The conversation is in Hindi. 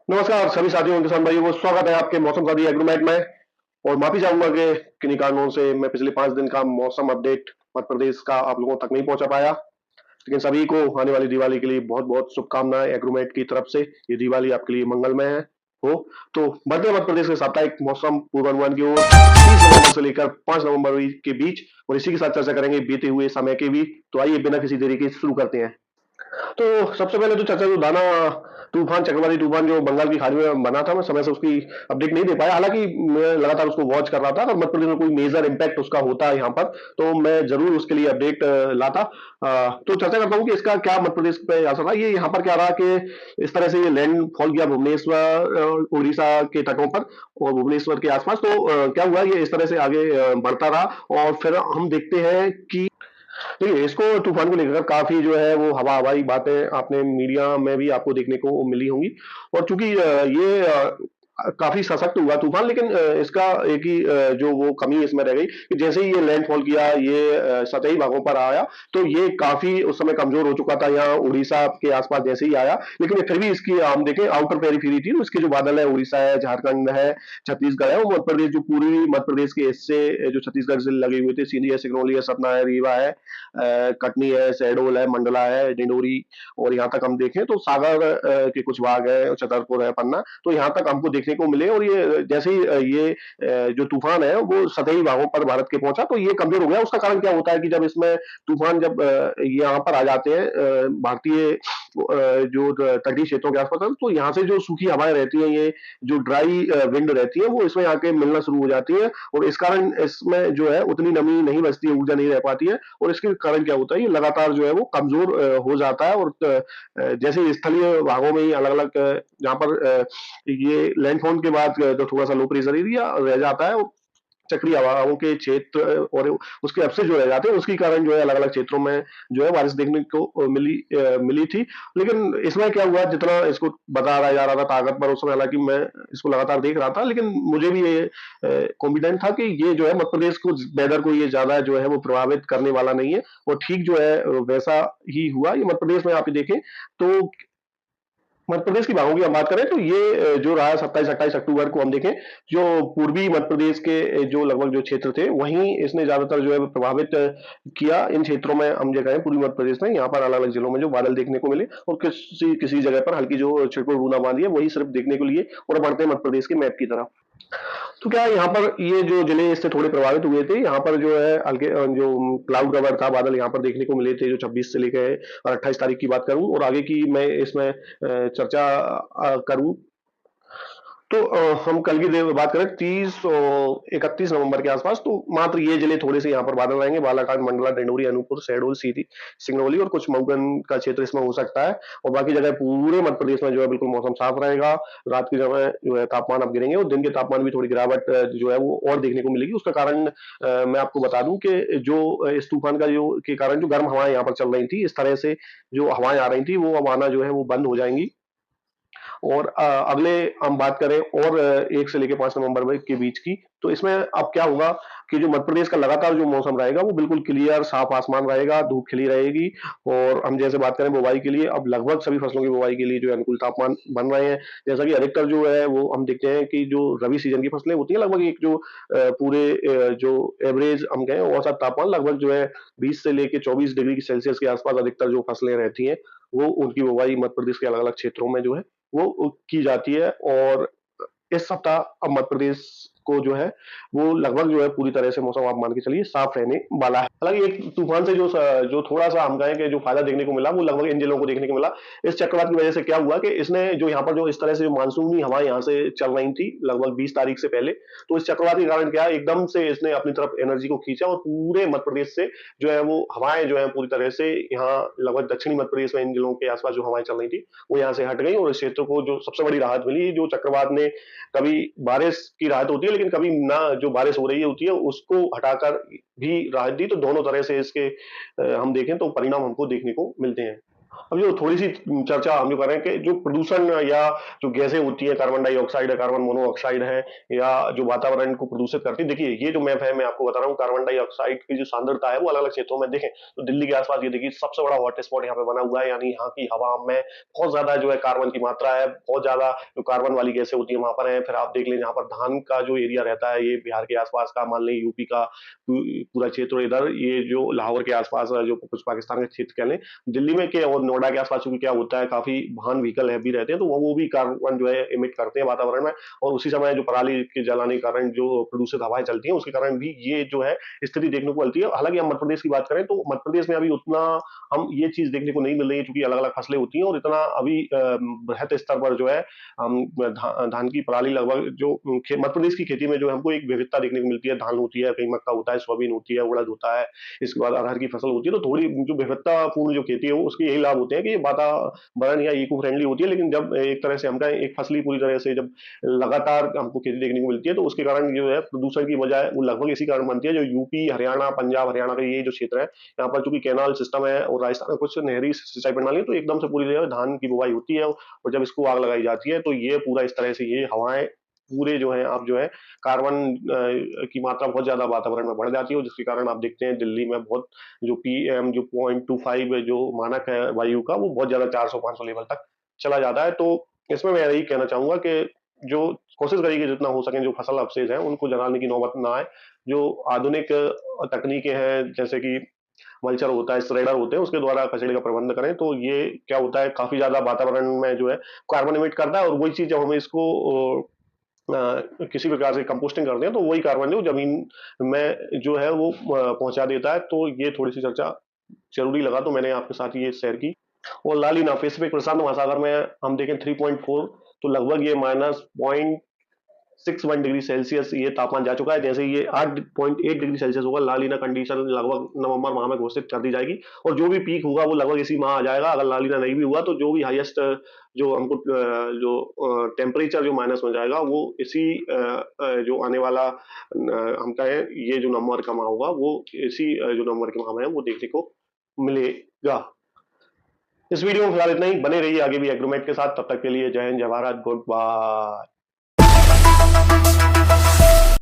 नमस्कार सभी साथियों और किसान भाइयों को स्वागत है आपके मौसम साथी एग्रोमेट में। और माफी चाहूंगा कि किन्हीं कारणों से मैं पिछले 5 दिन का मौसम अपडेट मध्य प्रदेश का आप लोगों तक नहीं पहुंचा पाया। लेकिन सभी को आने वाली दिवाली के लिए बहुत बहुत शुभकामनाएं एग्रोमेट की तरफ से। ये दिवाली आपके लिए मंगलमय है हो। तो बढ़ते हैं मध्य प्रदेश के साप्ताहिक मौसम पूर्वानुमान की ओर 30 नवंबर से लेकर 5 नवंबर के बीच, और इसी के साथ चर्चा करेंगे बीते हुए समय के भी। तो आइए बिना किसी देरी के शुरू करते हैं। तो सबसे पहले तो चाचा जो दाना तूफान, चक्रवाती तूफान जो बंगाल की खाड़ी में बना था, मैं समय से उसकी अपडेट नहीं दे पाया। हालांकि मैं लगातार उसको वॉच कर रहा था, अगर मध्य प्रदेश में कोई मेजर इम्पैक्ट उसका होता है यहाँ पर तो मैं जरूर उसके लिए अपडेट लाता। तो चर्चा करता हूँ कि इसका क्या मध्य प्रदेश पे असर रहा। ये यहाँ पर क्या रहा कि इस तरह से ये लैंड फॉल किया भुवनेश्वर, उड़ीसा के तटों पर और भुवनेश्वर के आसपास। तो क्या हुआ, ये इस तरह से आगे बढ़ता रहा और फिर हम देखते हैं कि देखिए, इसको तूफान को लेकर काफी जो है वो हवा हवाई बातें आपने मीडिया में भी आपको देखने को मिली होंगी। और चूंकि ये काफी सशक्त हुआ तूफान, लेकिन इसका एक ही जो वो कमी इसमें रह गई कि जैसे ही ये लैंडफॉल किया, ये सतही भागों पर आया तो ये काफी उस समय कमजोर हो चुका था यहाँ उड़ीसा के आसपास जैसे ही आया। लेकिन फिर भी इसकी हम देखें आउटर पेरिफेरी थी, उसके जो बादल है उड़ीसा है, झारखंड है, छत्तीसगढ़ है, वो मध्य प्रदेश जो पूर्वी मध्य प्रदेश के हिस्से जो छत्तीसगढ़ से लगे हुए थे, सीधी है, सिगनौली है, सतना है, रीवा है, कटनी है, शहडोल है, मंडला है, डिंडोरी, और यहाँ तक हम देखें तो सागर के कुछ भाग है, छतरपुर है, पन्ना, तो यहाँ तक हमको देखने को मिले। और ये जैसे ही ये जो तूफान है वो सतही भागों पर भारत के पहुंचा तो ये कमजोर हो गया। उसका कारण क्या होता है कि जब इसमें तूफान जब यहाँ पर आ जाते हैं भारतीय जो तटीय क्षेत्रों के आसपास, तो यहाँ से जो सूखी हवाएं रहती हैं, ये जो ड्राई विंड रहती है, वो इसमें आके मिलना शुरू हो जाती है और इस कारण इसमें जो है उतनी नमी नहीं बचती है, ऊर्जा नहीं रह पाती है। और इसके कारण क्या होता है, ये लगातार जो है वो कमजोर हो जाता है। और जैसे स्थलीय भागों में ही अलग अलग जहाँ पर ये लैंडफॉल के बाद जो थोड़ा सा लो प्रेशर एरिया रह जाता है, चक्रीय हवाओं के क्षेत्र और उसके अपसे जो रह जाते हैं, उसके कारण जो है अलग अलग क्षेत्रों में जो है बारिश देखने को मिली थी। लेकिन इसमें क्या हुआ, जितना इसको बताया जा रहा था ताकत पर उस समय, हालांकि मैं इसको लगातार देख रहा था, लेकिन मुझे भी ये कॉन्फिडेंट था कि ये जो है मध्य प्रदेश को, वेदर को ये ज्यादा जो है वो प्रभावित करने वाला नहीं है। और ठीक जो है वैसा ही हुआ। ये मध्य प्रदेश में आप ये देखें तो मध्य प्रदेश की भागों की हम बात करें तो ये जो रहा 27-28 अक्टूबर को हम देखें, जो पूर्वी मध्य प्रदेश के जो लगभग जो क्षेत्र थे वहीं इसने ज्यादातर जो है प्रभावित किया। इन क्षेत्रों में हम जो कहें पूर्वी मध्य प्रदेश में, यहाँ पर अलग अलग जिलों में जो बादल देखने को मिले और किसी किसी जगह पर हल्की जो छिटपुट बूंदाबांदी है वही सिर्फ देखने को लिए। और बढ़ते हैं मध्य प्रदेश के मैप की तरफ। तो क्या है, यहाँ पर ये जो जिले इससे थोड़े प्रभावित हुए थे, यहाँ पर जो है हल्के जो क्लाउड कवर था, बादल यहाँ पर देखने को मिले थे जो 26 से लेकर और 28 तारीख की बात करूं और आगे की मैं इसमें चर्चा करूं। तो हम कल की बात करें 30 और 31 नवंबर के आसपास, तो मात्र ये जिले थोड़े से यहाँ पर बादल रहेंगे, बालाघाट, मंडला, डिंडोरी, अनूपपुर, शहडोल, सीधी, सिंगरौली और कुछ मऊगन का क्षेत्र इसमें हो सकता है। और बाकी जगह पूरे मध्य प्रदेश में जो है बिल्कुल मौसम साफ रहेगा। रात के समय जो है तापमान अब गिरेंगे और दिन के तापमान भी थोड़ी गिरावट जो है वो और देखने को मिलेगी। उसका कारण मैं आपको बता दूं कि जो इस तूफान का जो के कारण जो गर्म हवाएं यहाँ पर चल रही थी, इस तरह से जो हवाएं आ रही थी वो अब आना जो है वो बंद हो जाएंगी। और अगले हम बात करें और 1 से लेकर 5 नवंबर के बीच की, तो इसमें अब क्या होगा कि जो मध्य प्रदेश का लगातार जो मौसम रहेगा वो बिल्कुल क्लियर साफ आसमान रहेगा, धूप खिली रहेगी। और हम जैसे बात करें बुवाई के लिए, अब लगभग सभी फसलों की बुवाई के लिए जो है अनुकूल तापमान बन रहे हैं। जैसा कि अधिकतर जो है वो हम देखते हैं कि जो रबी सीजन की फसलें होती है, लगभग एक जो पूरे जो एवरेज हम कहें औसत तापमान लगभग जो है 20 से लेकर 24 डिग्री सेल्सियस के आसपास अधिकतर जो फसलें रहती हैं वो उनकी बुवाई मध्य प्रदेश के अलग अलग क्षेत्रों में जो है वो की जाती है। और इस सप्ताह अब मध्य प्रदेश को जो है वो लगभग जो है पूरी तरह से मौसम आप मान के चलिए साफ रहने वाला है। हालांकि एक तूफान से जो थोड़ा सा हम कहें कि जो फायदा देखने को मिला वो लगभग इन जिलों को देखने को मिला। इस चक्रवात की वजह से क्या हुआ कि इसने जो यहाँ पर जो इस तरह से जो मानसूनी हवाएं यहाँ से चल रही थी लगभग 20 तारीख से पहले, तो इस चक्रवात के कारण क्या एकदम से इसने अपनी तरफ एनर्जी को खींचा और पूरे मध्य प्रदेश से जो है वो हवाएं जो है पूरी तरह से यहाँ लगभग दक्षिणी मध्य प्रदेश में इन जिलों के आसपास जो हवाएं चल रही थी वो यहाँ से हट गई। और इस क्षेत्र को जो सबसे बड़ी राहत मिली, जो चक्रवात ने कभी बारिश की राहत होती है लेकिन कभी ना जो बारिश हो रही होती है उसको हटाकर भी राहत दी, तो दोनों तरह से इसके हम देखें तो परिणाम हमको देखने को मिलते हैं। अब जो थोड़ी सी चर्चा हम जो कर रहे हैं कि जो प्रदूषण या जो गैसें होती हैं, कार्बन डाइऑक्साइड है, कार्बन मोनोऑक्साइड है, या जो वातावरण को प्रदूषित करती है। देखिए ये जो मैप है मैं आपको बता रहा हूँ, कार्बन डाइऑक्साइड की जो सांद्रता है वो अलग अलग क्षेत्रों में देखें तो दिल्ली के आसपास ये देखिए सबसे बड़ा हॉट स्पॉट यहाँ पे बना हुआ है, यानी यहाँ की हवा में बहुत ज्यादा जो है कार्बन की मात्रा है, बहुत ज्यादा जो कार्बन वाली गैसें होती है वहां पर है। फिर आप देख लें जहाँ पर धान का जो एरिया रहता है, ये बिहार के आसपास का, मान लें यूपी का पूरा क्षेत्र, इधर ये जो लाहौर के आसपास जो कुछ पाकिस्तान के क्षेत्र कह लें, दिल्ली में के और नोएडा के आसपास चूंकि क्या होता है, काफी वाहन व्हीकल है भी रहते हैं, तो वो भी कार्बन जो है इमिट करते हैं वातावरण में। और उसी समय जो पराली के जलाने के कारण जो प्रदूषित हवाएं चलती हैं उसके कारण भी ये जो है स्थिति देखने को मिलती है। हालांकि हम मध्य प्रदेश की बात करें तो मध्य प्रदेश में अभी उतना हम ये चीज देखने को नहीं मिल रही है, क्योंकि अलग अलग फसलें होती हैं और इतना अभी बृहत स्तर पर जो है हम धान की पराली लगभग जो मध्य प्रदेश की खेती में जो हमको एक विविधता देखने को मिलती है, धान होती है, कहीं मक्का होता है, सोयाबीन होती है, उड़द होता है, इसके बाद अरहर की फसल होती है, तो थोड़ी जो विविधतापूर्ण जो खेती है वो उसके यही लाभ होते हैं कि ये वातावरण या इको फ्रेंडली होती है। लेकिन जब एक तरह से हम कहें एक फसली पूरी तरह से जब लगातार हमको खेती देखने को मिलती है तो उसके कारण जो है प्रदूषण की बजाय वो लगभग इसी कारण बनती है। जो यूपी हरियाणा पंजाब हरियाणा का ये जो क्षेत्र है, यहाँ पर चूंकि कैनाल सिस्टम है और राजस्थान में कुछ नहरी सिंचाई प्रणाली है, तो एकदम से पूरी जगह धान की बुवाई होती है और जब इसको आग लगाई जाती है तो ये पूरा इस तरह से ये हवाएं पूरे जो है आप जो है कार्बन की मात्रा बहुत ज्यादा वातावरण में बढ़ जाती है, जिसके कारण आप देखते हैं दिल्ली में बहुत जो पीएम जो 0.25 जो मानक है वायु का, वो बहुत ज्यादा 400-500 लेवल तक चला जाता है। तो इसमें मैं यही कहना चाहूंगा कि जो कोशिश करिए कि जितना हो सके जो फसल अवशेष है उनको जलाने की नौबत ना आए। जो आधुनिक तकनीकें हैं जैसे कि मल्चर होता है, श्रेडर होते हैं, उसके द्वारा कचरे का प्रबंध करें तो ये क्या होता है काफी ज्यादा वातावरण में जो है कार्बन इमिट करता है। और वही चीज जब हमें इसको किसी प्रकार से कंपोस्टिंग करते हैं तो वही कार्बन जो जमीन में जो है वो पहुंचा देता है। तो ये थोड़ी सी चर्चा जरूरी लगा तो मैंने आपके साथ ये शेयर की। और लालिना पैसिफिक प्रशांत महासागर में हम देखें 3.4, तो लगभग ये -0.61 डिग्री सेल्सियस ये तापमान जा चुका है। जैसे ये 8.8 डिग्री सेल्सियस होगा, लालिना कंडीशन लगभग नवंबर माह में घोषित कर दी जाएगी और जो भी पीक होगा वो लगभग इसी माह आ जाएगा। अगर लालिना नहीं भी हुआ तो जो भी हाईएस्ट जो हमको जो टेम्परेचर जो माइनस में जाएगा वो इसी जो आने वाला हम कहें ये जो नवंबर का माह होगा वो इसी जो नवंबर के माह में है वो देखने को मिलेगा। इस वीडियो में फिलहाल इतना ही, बने रहिए आगे भी एग्रोमेट के साथ। तब तक के लिए जय हिंद, जय भारत, गुड बाय।